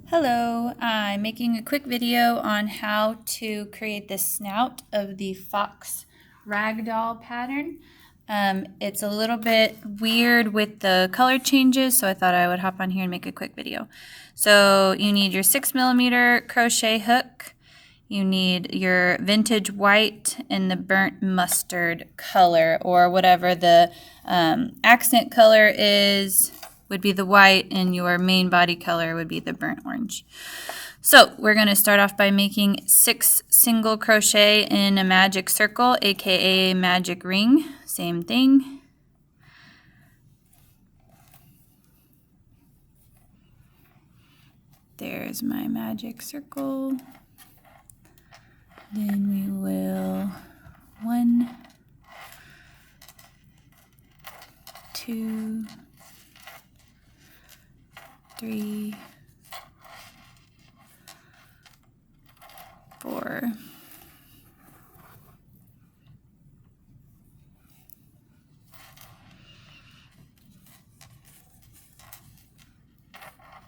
Hello, I'm making a quick video on how to create the snout of the fox ragdoll pattern. It's a little bit weird with the color changes, so I thought I would hop on here and make a quick video. So you need your 6mm crochet hook, you need your vintage white and the burnt mustard color, or whatever the accent color is would be the white, and your main body color would be the burnt orange. So we're going to start off by making 6 single crochet in a magic circle, aka magic ring. Same thing. There's my magic circle. Then we will 1, 2, 3, 4,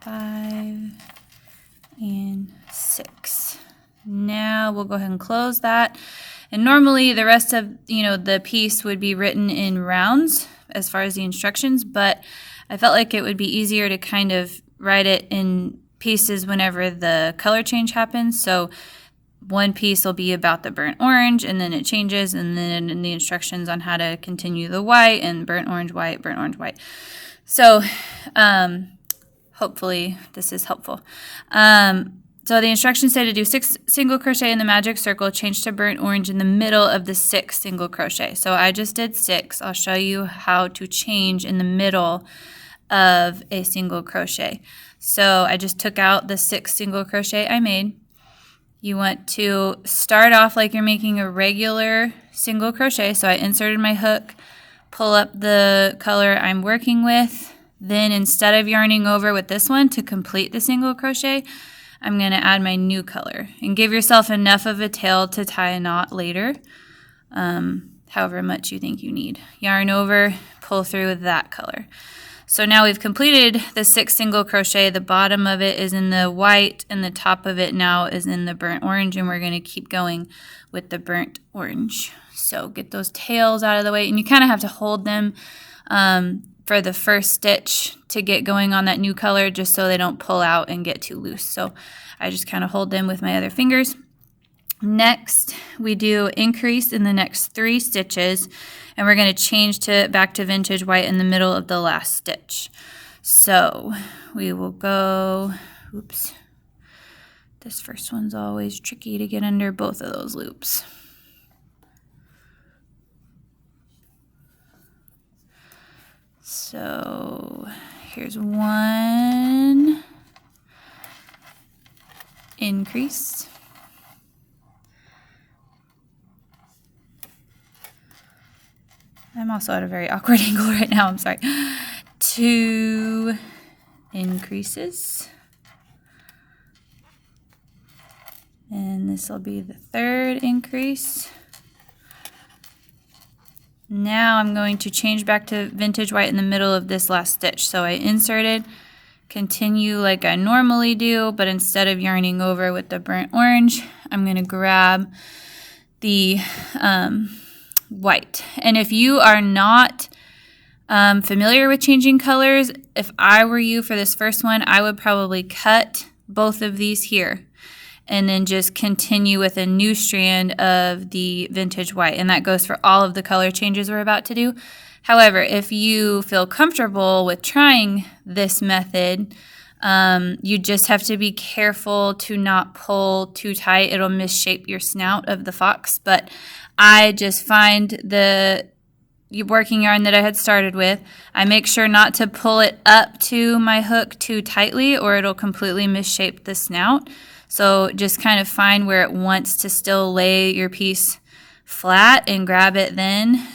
5, and 6. Now we'll go ahead and close that. And normally the rest of the piece would be written in rounds as far as the instructions, but I felt like it would be easier to kind of write it in pieces whenever the color change happens. So one piece will be about the burnt orange, and then it changes, and then in the instructions on how to continue the white, and burnt orange white, burnt orange white. So hopefully this is helpful. So the instructions say to do 6 single crochet in the magic circle, change to burnt orange in the middle of the 6 single crochet. So I just did 6. I'll show you how to change in the middle of a single crochet. So I just took out the 6 single crochet I made. You want to start off like you're making a regular single crochet. So I inserted my hook, pull up the color I'm working with. Then instead of yarning over with this one to complete the single crochet, I'm going to add my new color, and give yourself enough of a tail to tie a knot later, however much you think you need. Yarn over, pull through with that color. So now we've completed the 6 single crochet. The bottom of it is in the white, and the top of it now is in the burnt orange, and we're going to keep going with the burnt orange. So get those tails out of the way, and you kind of have to hold them for the first stitch to get going on that new color, just so they don't pull out and get too loose. So I just kind of hold them with my other fingers. Next, we do increase in the next 3 stitches, and we're going to change back to vintage white in the middle of the last stitch. So we will go, oops, this first one's always tricky to get under both of those loops. So here's 1 increase. I'm also at a very awkward angle right now, I'm sorry. 2 increases. And this will be the 3rd increase. Now I'm going to change back to vintage white in the middle of this last stitch. So I inserted, continue like I normally do, but instead of yarning over with the burnt orange, I'm going to grab the white. And if you are not familiar with changing colors, if I were you for this first one, I would probably cut both of these here and then just continue with a new strand of the vintage white. And that goes for all of the color changes we're about to do. However, if you feel comfortable with trying this method, you just have to be careful to not pull too tight. It'll misshape your snout of the fox. But I just find the working yarn that I had started with, I make sure not to pull it up to my hook too tightly, or it'll completely misshape the snout. So just kind of find where it wants to still lay your piece flat and grab it then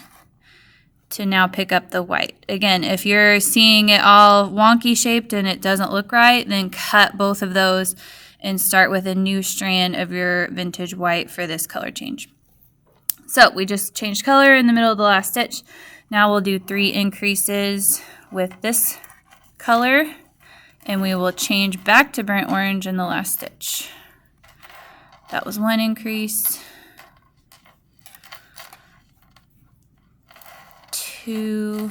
to now pick up the white. Again, if you're seeing it all wonky shaped and it doesn't look right, then cut both of those and start with a new strand of your vintage white for this color change. So we just changed color in the middle of the last stitch. Now we'll do 3 increases with this color. and we will change back to burnt orange in the last stitch. That was one increase, 2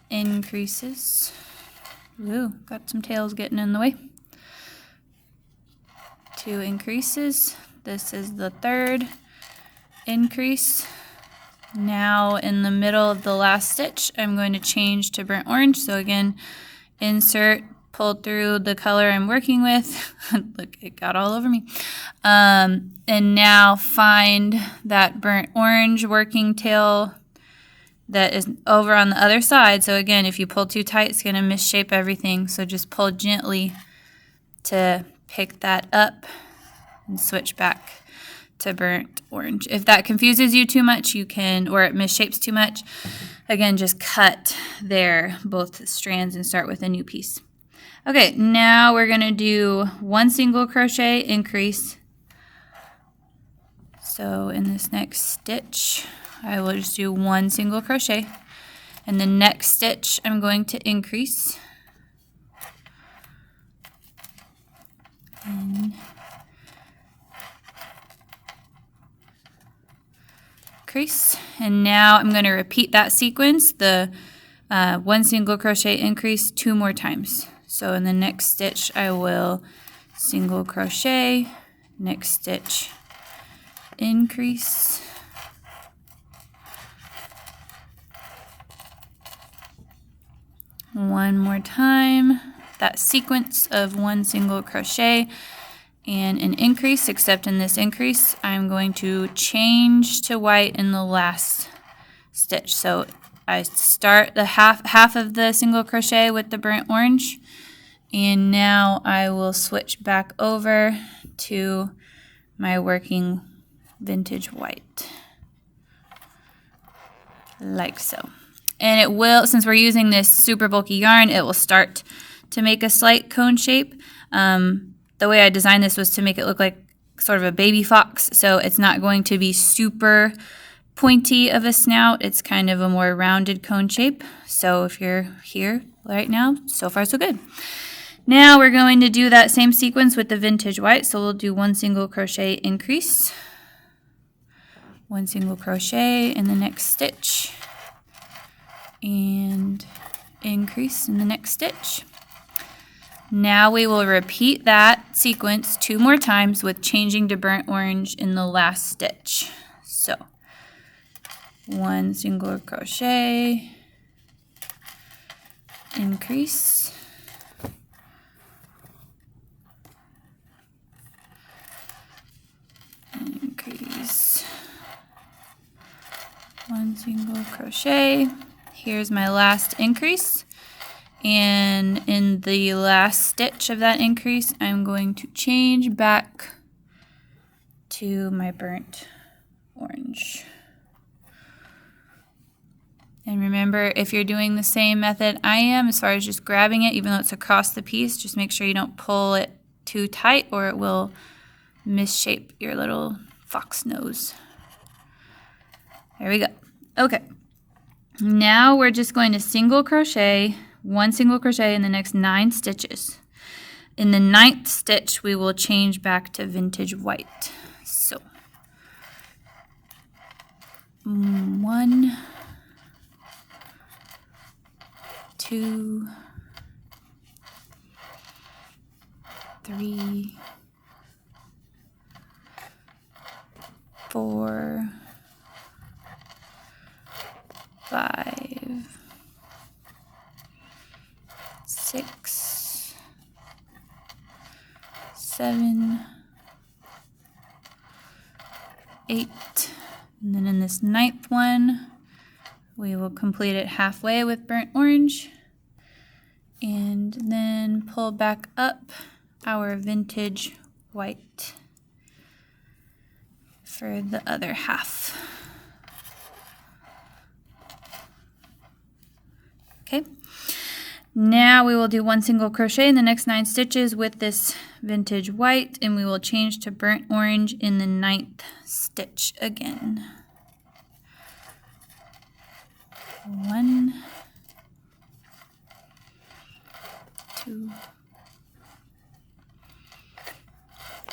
increases. Ooh, got some tails getting in the way. 2 increases. This is the third increase. Now in the middle of the last stitch, I'm going to change to burnt orange. So again, insert, pull through the color I'm working with. Look, it got all over me. And now find that burnt orange working tail that is over on the other side. So again, if you pull too tight, it's going to misshape everything. So just pull gently to pick that up and switch back to burnt orange. If that confuses you too much, you can, or it misshapes too much, again, just cut there both strands and start with a new piece. Okay, now we're going to do 1 single crochet increase. So in this next stitch, I will just do 1 single crochet. And the next stitch, I'm going to increase. And increase. And now I'm going to repeat that sequence, the 1 single crochet increase 2 more times. So in the next stitch, I will single crochet, next stitch, increase, one more time, that sequence of 1 single crochet and an increase, except in this increase, I'm going to change to white in the last stitch. So I start the half of the single crochet with the burnt orange, and now I will switch back over to my working vintage white, like so. And it will, since we're using this super bulky yarn, it will start to make a slight cone shape. The way I designed this was to make it look like sort of a baby fox, so it's not going to be super pointy of a snout. It's kind of a more rounded cone shape. So if you're here right now, so far so good. Now we're going to do that same sequence with the vintage white. So we'll do 1 single crochet increase, 1 single crochet in the next stitch, and increase in the next stitch. Now we will repeat that sequence 2 more times with changing to burnt orange in the last stitch. So 1 single crochet, increase, increase, 1 single crochet. Here's my last increase. And in the last stitch of that increase, I'm going to change back to my burnt orange. And remember, if you're doing the same method I am, as far as just grabbing it, even though it's across the piece, just make sure you don't pull it too tight or it will misshape your little fox nose. There we go. Okay. Now we're just going to single crochet, 1 single crochet in the next 9 stitches. In the 9th stitch, we will change back to vintage white. So 1, 2, 3, 4, 5, 6, 7, 8, and then in this 9th one, we will complete it halfway with burnt orange, and then pull back up our vintage white for the other half. Okay, now we will do 1 single crochet in the next 9 stitches with this vintage white, and we will change to burnt orange in the 9th stitch again. 1, 2,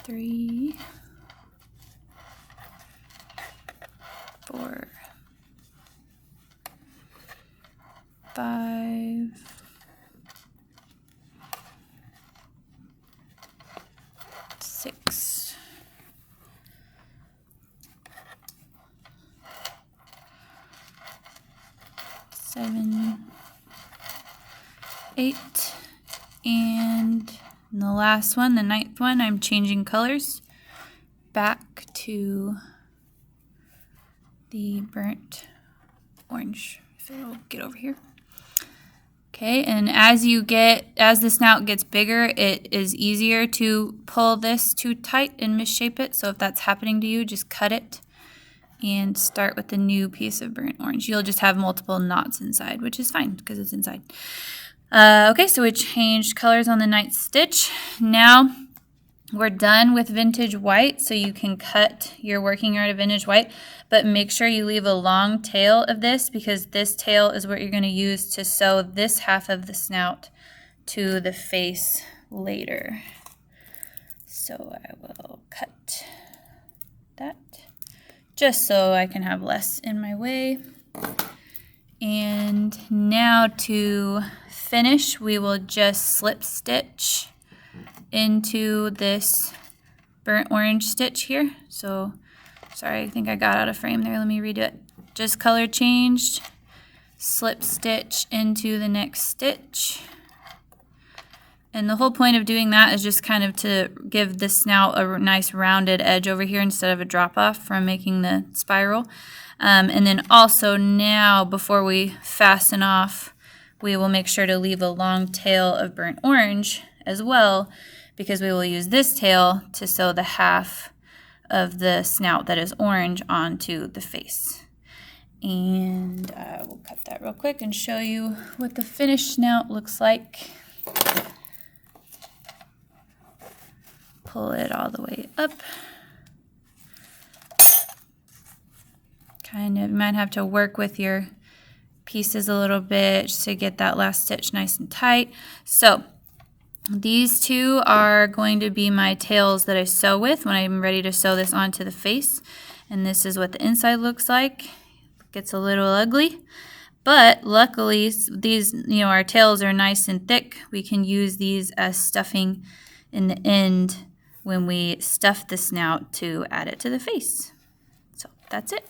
3, 4, 5, 6, 7, 8, and the last one, the 9th one, I'm changing colors back to the burnt orange. If it'll get over here. Okay, and as the snout gets bigger, it is easier to pull this too tight and misshape it. So if that's happening to you, just cut it and start with the new piece of burnt orange. You'll just have multiple knots inside, which is fine because it's inside. Okay, so we changed colors on the 9th stitch. Now we're done with vintage white, so you can cut your working yard of vintage white, but make sure you leave a long tail of this because this tail is what you're going to use to sew this half of the snout to the face later. So I will cut that just so I can have less in my way. And now to finish, we will just slip stitch into this burnt orange stitch here. So, sorry, I think I got out of frame there. Let me redo it. Just color changed, slip stitch into the next stitch. And the whole point of doing that is just kind of to give the snout a nice rounded edge over here instead of a drop off from making the spiral. And then also now, before we fasten off, we will make sure to leave a long tail of burnt orange as well, because we will use this tail to sew the half of the snout that is orange onto the face. And I will cut that real quick and show you what the finished snout looks like. Pull it all the way up. Kind of, you might have to work with your pieces a little bit just to get that last stitch nice and tight. So these two are going to be my tails that I sew with when I'm ready to sew this onto the face. And this is what the inside looks like. It gets a little ugly, but luckily these, our tails are nice and thick. We can use these as stuffing in the end when we stuff the snout to add it to the face. So that's it.